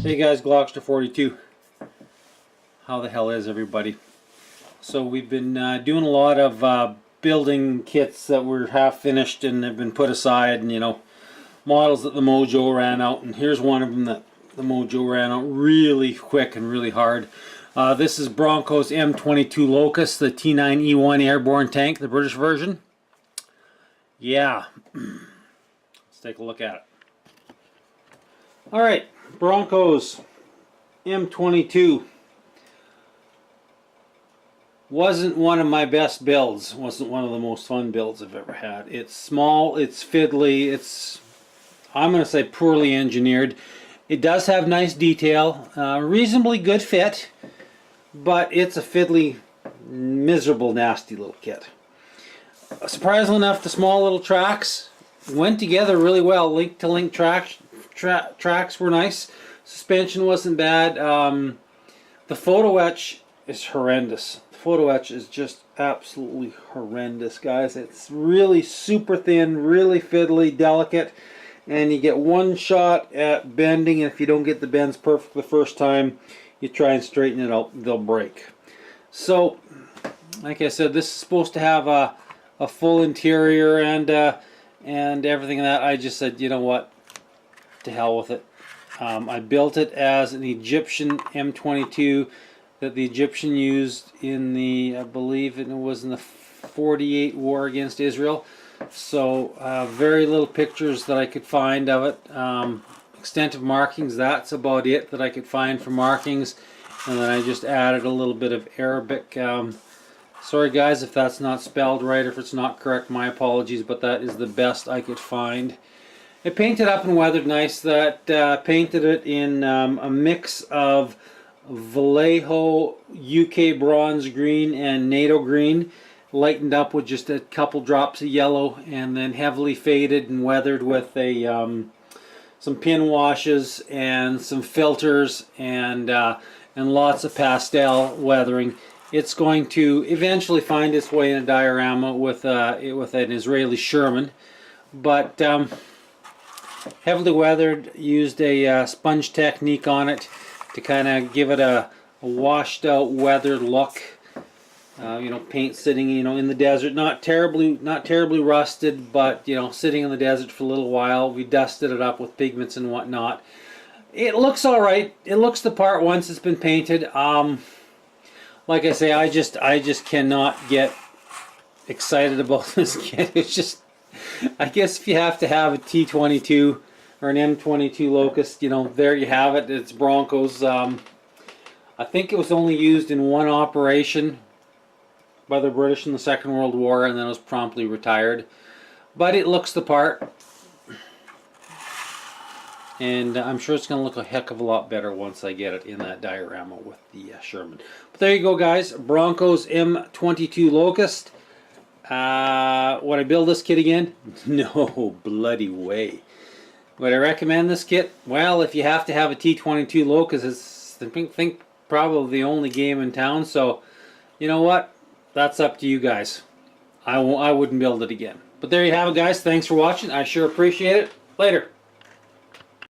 Hey guys, Glockster 42. How the hell is everybody? So we've been doing a lot of building kits that were half finished and have been put aside, and models that the mojo ran out, and here's one of them that the mojo ran out really quick and really hard. This is Bronco's M22 Locust, the T9E1 Airborne tank, the British version. Yeah, let's take a look at it. Alright, Bronco's M22 wasn't one of my best builds, wasn't one of the most fun builds I've ever had. It's small, it's fiddly, it's, I'm going to say, poorly engineered. It does have nice detail, reasonably good fit, but it's a fiddly, miserable, nasty little kit. Surprisingly enough, the small little tracks went together really well. Link-to-link tracks were nice. Suspension wasn't bad. The photo etch is horrendous. The photo etch is just absolutely horrendous, guys. It's really super thin, really fiddly, delicate, and you get one shot at bending, and if you don't get the bends perfect the first time, you try and straighten it out, they'll break. So, like I said, this is supposed to have a full interior and everything like that. I just said, you know what, to hell with it. I built it as an Egyptian M22 that the Egyptian used in the, I believe it was in the 48 war against Israel. So very little pictures that I could find of it. Extent of markings, that's about it that I could find for markings. And then I just added a little bit of Arabic. Sorry guys if that's not spelled right, or if it's not correct, my apologies, but that is the best I could find. It painted up and weathered nice. That painted it in a mix of Vallejo UK bronze green and NATO green, lightened up with just a couple drops of yellow, and then heavily faded and weathered with a some pin washes and some filters and lots of pastel weathering. It's going to eventually find its way in a diorama with an Israeli Sherman, but heavily weathered. Used a sponge technique on it to kind of give it a washed out, weathered look. Paint sitting in the desert, not terribly rusted, but sitting in the desert for a little while. We dusted it up with pigments and whatnot. It looks all right. It looks the part once it's been painted. Like I say, I just cannot get excited about this kit. It's just, I guess if you have to have a T22 or an M22 Locust, there you have it. It's Bronco's. I think it was only used in one operation by the British in the Second World War, and then it was promptly retired. But it looks the part, and I'm sure it's going to look a heck of a lot better once I get it in that diorama with the Sherman. But there you go, guys. Bronco's M22 Locust. Would I build this kit again? No bloody way. Would I recommend this kit? Well, if you have to have a T22 Locust, it's I think probably the only game in town. So, you know what? That's up to you guys. I wouldn't build it again. But there you have it, guys. Thanks for watching. I sure appreciate it. Later.